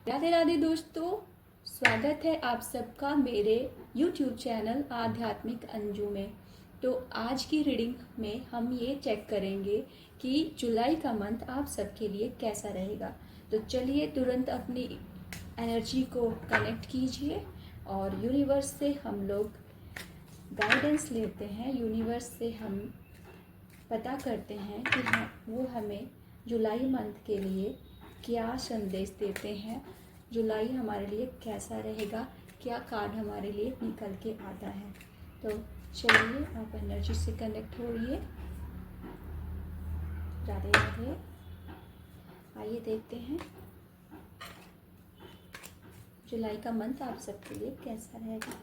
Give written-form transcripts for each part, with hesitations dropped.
राधे राधे दोस्तों, स्वागत है आप सबका मेरे YouTube चैनल आध्यात्मिक अंजू में। तो आज की रीडिंग में हम ये चेक करेंगे कि जुलाई का मंथ आप सबके लिए कैसा रहेगा। तो चलिए तुरंत अपनी एनर्जी को कनेक्ट कीजिए और यूनिवर्स से हम लोग गाइडेंस लेते हैं। यूनिवर्स से हम पता करते हैं कि वो हमें जुलाई मंथ के लिए क्या संदेश देते हैं, जुलाई हमारे लिए कैसा रहेगा, क्या कार्ड हमारे लिए निकल के आता है। तो चलिए आप एनर्जी से कनेक्ट होइए। राधे राधे। आइए देखते हैं जुलाई का मंथ आप सबके लिए कैसा रहेगा।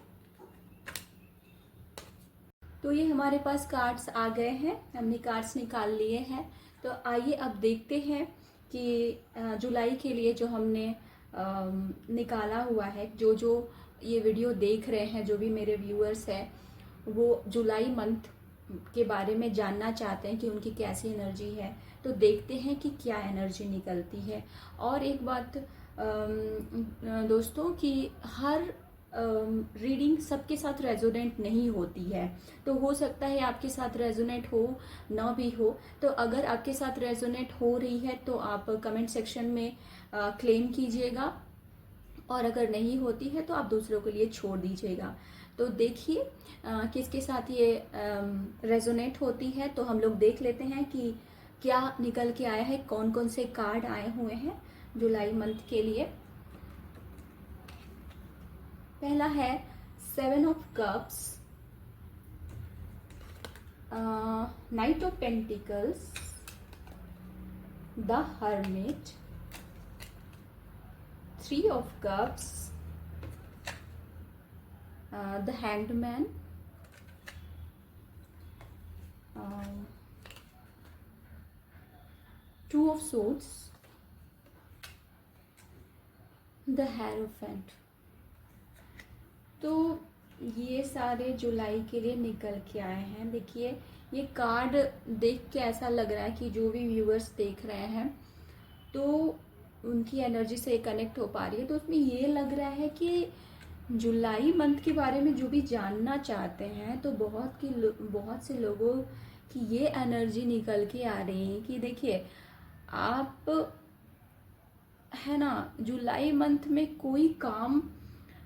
तो ये हमारे पास कार्ड्स आ गए हैं, हमने कार्ड्स निकाल लिए हैं। तो आइए अब देखते हैं कि जुलाई के लिए जो हमने निकाला हुआ है, जो ये वीडियो देख रहे हैं, जो भी मेरे व्यूअर्स हैं, वो जुलाई मंथ के बारे में जानना चाहते हैं कि उनकी कैसी एनर्जी है। तो देखते हैं कि क्या एनर्जी निकलती है। और एक बात दोस्तों कि हर रीडिंग सबके साथ रेजोनेंट नहीं होती है। तो हो सकता है आपके साथ रेजोनेट हो, ना भी हो। तो अगर आपके साथ रेजोनेट हो रही है तो आप कमेंट सेक्शन में क्लेम कीजिएगा, और अगर नहीं होती है तो आप दूसरों के लिए छोड़ दीजिएगा। तो देखिए किसके साथ ये रेजोनेट होती है। तो हम लोग देख लेते हैं कि क्या निकल के आया है, कौन कौन से कार्ड आए हुए हैं जुलाई मंथ के लिए। पहला है 7 of cups, night of pentacles, the hermit, 3 of cups, the hanged man, 2 of swords, the hierophant. तो ये सारे जुलाई के लिए निकल के आए हैं। देखिए ये कार्ड देख के ऐसा लग रहा है कि जो भी व्यूअर्स देख रहे हैं तो उनकी एनर्जी से कनेक्ट हो पा रही है। तो उसमें ये लग रहा है कि जुलाई मंथ के बारे में जो भी जानना चाहते हैं, तो बहुत से लोगों की ये एनर्जी निकल के आ रही है कि देखिए आप है ना, जुलाई मंथ में कोई काम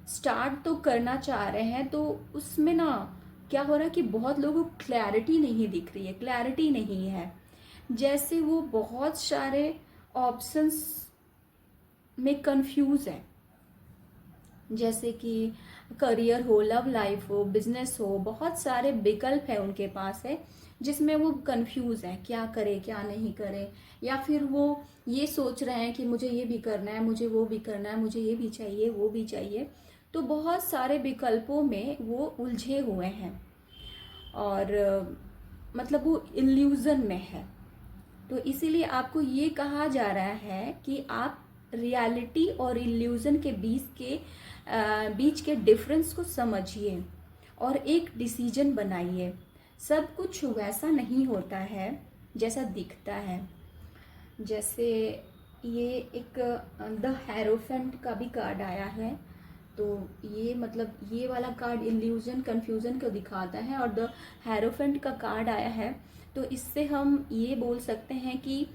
स्टार्ट तो करना चाह रहे हैं, तो उसमें ना क्या हो रहा है कि बहुत लोगों को क्लैरिटी नहीं दिख रही है, क्लैरिटी नहीं है। जैसे वो बहुत सारे ऑप्शंस में कंफ्यूज है, जैसे कि करियर हो, लव लाइफ हो, बिजनेस हो, बहुत सारे विकल्प है उनके पास है, जिसमें वो कंफ्यूज है क्या करे क्या नहीं करे। या फिर वो ये सोच रहे हैं कि मुझे ये भी करना है, मुझे वो भी करना है, मुझे ये भी चाहिए वो भी चाहिए। तो बहुत सारे विकल्पों में वो उलझे हुए हैं और मतलब वो इल्यूजन में है। तो इसीलिए आपको ये कहा जा रहा है कि आप रियलिटी और इल्यूजन के बीच के डिफरेंस को समझिए और एक डिसीजन बनाइए। सब कुछ वैसा नहीं होता है जैसा दिखता है। जैसे ये एक द हेरोफेंट का भी कार्ड आया है। तो ये मतलब ये वाला कार्ड इल्यूजन कन्फ्यूजन को दिखाता है, और द हेरोफेंट का कार्ड आया है। तो इससे हम ये बोल सकते हैं कि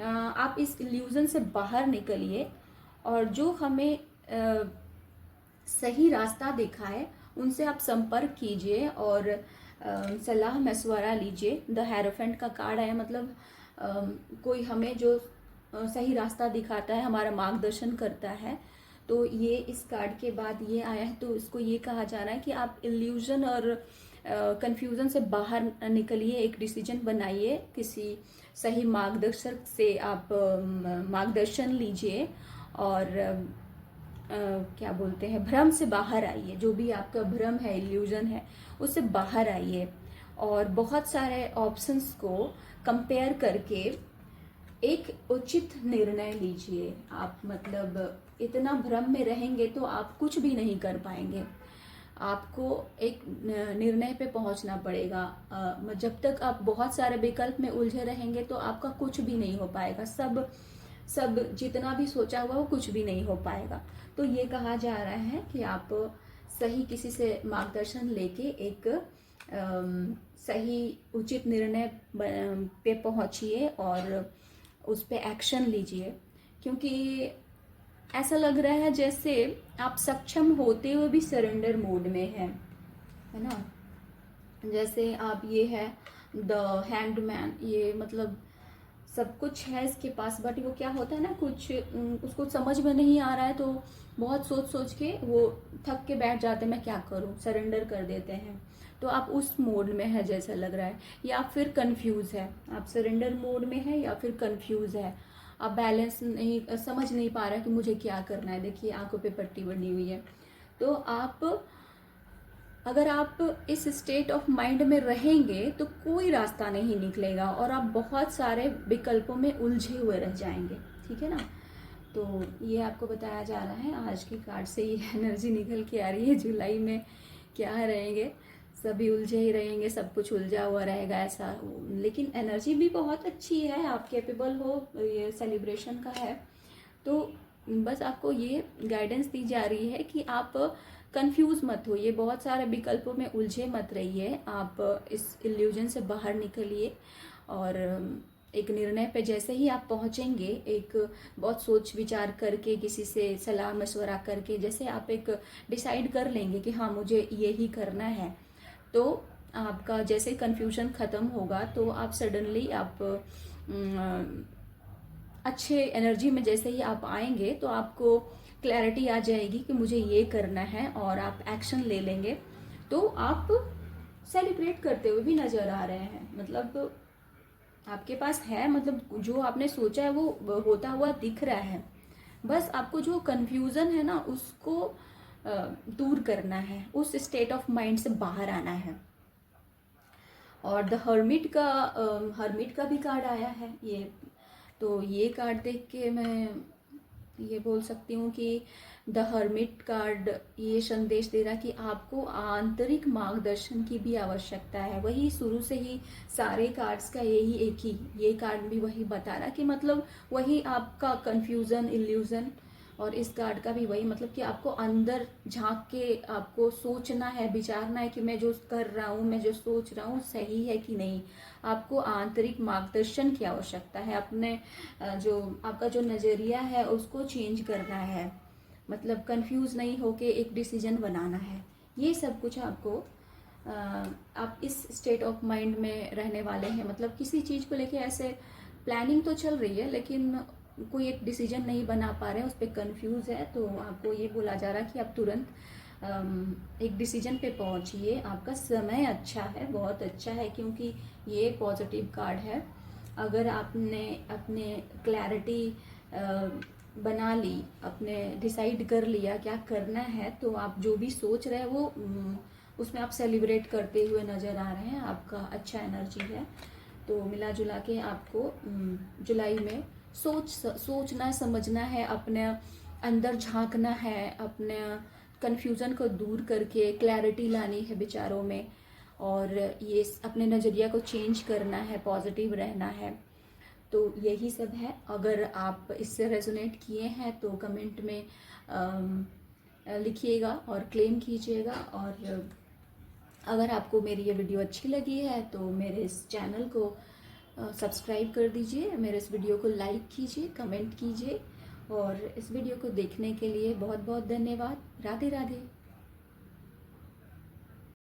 आप इस इल्यूजन से बाहर निकलिए और जो हमें सही रास्ता दिखाए उनसे आप संपर्क कीजिए और सलाह मशवरा लीजिए। द हेरोफेंट का कार्ड आया मतलब कोई हमें जो सही रास्ता दिखाता है, हमारा मार्गदर्शन करता है। तो ये इस कार्ड के बाद ये आया है, तो इसको ये कहा जा रहा है कि आप इल्यूजन और कंफ्यूजन से बाहर निकलिए, एक डिसीजन बनाइए, किसी सही मार्गदर्शक से आप मार्गदर्शन लीजिए और क्या बोलते हैं, भ्रम से बाहर आइए। जो भी आपका भ्रम है, इल्यूजन है, उससे बाहर आइए और बहुत सारे ऑप्शंस को कंपेयर करके एक उचित निर्णय लीजिए। आप मतलब इतना भ्रम में रहेंगे तो आप कुछ भी नहीं कर पाएंगे। आपको एक निर्णय पे पहुंचना पड़ेगा। जब तक आप बहुत सारे विकल्प में उलझे रहेंगे तो आपका कुछ भी नहीं हो पाएगा। सब जितना भी सोचा हुआ वो कुछ भी नहीं हो पाएगा। तो ये कहा जा रहा है कि आप सही किसी से मार्गदर्शन लेके एक सही उचित निर्णय पे पहुंचिए और उस पे एक्शन लीजिए, क्योंकि ऐसा लग रहा है जैसे आप सक्षम होते हुए भी सरेंडर मोड में हैं, है ना। जैसे आप ये है द हैंडमैन, ये मतलब सब कुछ है इसके पास, बट वो क्या होता है ना, कुछ उसको समझ में नहीं आ रहा है तो बहुत सोच सोच के वो थक के बैठ जाते हैं, मैं क्या करूं, सरेंडर कर देते हैं। तो आप उस मोड में है जैसा लग रहा है, या फिर कंफ्यूज है, आप सरेंडर मोड में है या फिर कंफ्यूज है, आप बैलेंस नहीं, समझ नहीं पा रहा है कि मुझे क्या करना है। देखिए आंखों पे पट्टी बनी हुई है। तो आप अगर आप इस स्टेट ऑफ माइंड में रहेंगे तो कोई रास्ता नहीं निकलेगा और आप बहुत सारे विकल्पों में उलझे हुए रह जाएंगे, ठीक है ना। तो ये आपको बताया जा रहा है, आज की कार्ड से ये एनर्जी निकल के आ रही है। जुलाई में क्या रहेंगे, सभी उलझे ही रहेंगे, सब कुछ उलझा हुआ रहेगा ऐसा, लेकिन एनर्जी भी बहुत अच्छी है, आप कैपेबल हो, ये सेलिब्रेशन का है। तो बस आपको ये गाइडेंस दी जा रही है कि आप कंफ्यूज मत होइए, बहुत सारे विकल्पों में उलझे मत रहिए, आप इस इल्यूजन से बाहर निकलिए और एक निर्णय पे जैसे ही आप पहुंचेंगे, एक बहुत सोच विचार करके, किसी से सलाह मशवरा करके, जैसे आप एक डिसाइड कर लेंगे कि हाँ मुझे ये ही करना है, तो आपका जैसे कंफ्यूजन ख़त्म होगा तो आप सडनली आप अच्छे एनर्जी में जैसे ही आप आएंगे तो आपको क्लैरिटी आ जाएगी कि मुझे ये करना है और आप एक्शन ले लेंगे। तो आप सेलिब्रेट करते हुए भी नज़र आ रहे हैं, मतलब आपके पास है, मतलब जो आपने सोचा है वो होता हुआ दिख रहा है। बस आपको जो कंफ्यूजन है ना उसको दूर करना है, उस स्टेट ऑफ माइंड से बाहर आना है। और द हर्मिट का भी कार्ड आया है ये, तो ये कार्ड देख के मैं ये बोल सकती हूँ कि द हर्मिट कार्ड ये संदेश दे रहा कि आपको आंतरिक मार्गदर्शन की भी आवश्यकता है। वही शुरू से ही सारे कार्ड्स का यही एक ही, ये कार्ड भी वही बता रहा कि मतलब वही आपका कंफ्यूजन, इल्यूजन, और इस कार्ड का भी वही, मतलब कि आपको अंदर झांक के आपको सोचना है, विचारना है कि मैं जो कर रहा हूँ, मैं जो सोच रहा हूँ सही है कि नहीं। आपको आंतरिक मार्गदर्शन की आवश्यकता है, अपने जो आपका जो नज़रिया है उसको चेंज करना है, मतलब कंफ्यूज नहीं होके एक डिसीजन बनाना है। ये सब कुछ आपको आप इस स्टेट ऑफ माइंड में रहने वाले हैं, मतलब किसी चीज़ को लेके ऐसे प्लानिंग तो चल रही है लेकिन कोई एक डिसीजन नहीं बना पा रहे हैं, उस पर कंफ्यूज है। तो आपको ये बोला जा रहा है कि आप तुरंत एक डिसीजन पे पहुंचिए, आपका समय अच्छा है, बहुत अच्छा है, क्योंकि ये पॉजिटिव कार्ड है। अगर आपने अपने क्लैरिटी बना ली, अपने डिसाइड कर लिया क्या करना है, तो आप जो भी सोच रहे हैं वो उसमें आप सेलिब्रेट करते हुए नज़र आ रहे हैं, आपका अच्छा एनर्जी है। तो मिला जुला के आपको जुलाई में सोचना समझना है, अपने अंदर झांकना है, अपने कन्फ्यूज़न को दूर करके क्लैरिटी लानी है विचारों में, और ये अपने नज़रिया को चेंज करना है, पॉजिटिव रहना है। तो यही सब है। अगर आप इससे रेजोनेट किए हैं तो कमेंट में लिखिएगा और क्लेम कीजिएगा। और अगर आपको मेरी ये वीडियो अच्छी लगी है तो मेरे इस चैनल को सब्सक्राइब कर दीजिए, मेरे इस वीडियो को लाइक कीजिए, कमेंट कीजिए, और इस वीडियो को देखने के लिए बहुत बहुत धन्यवाद। राधे राधे।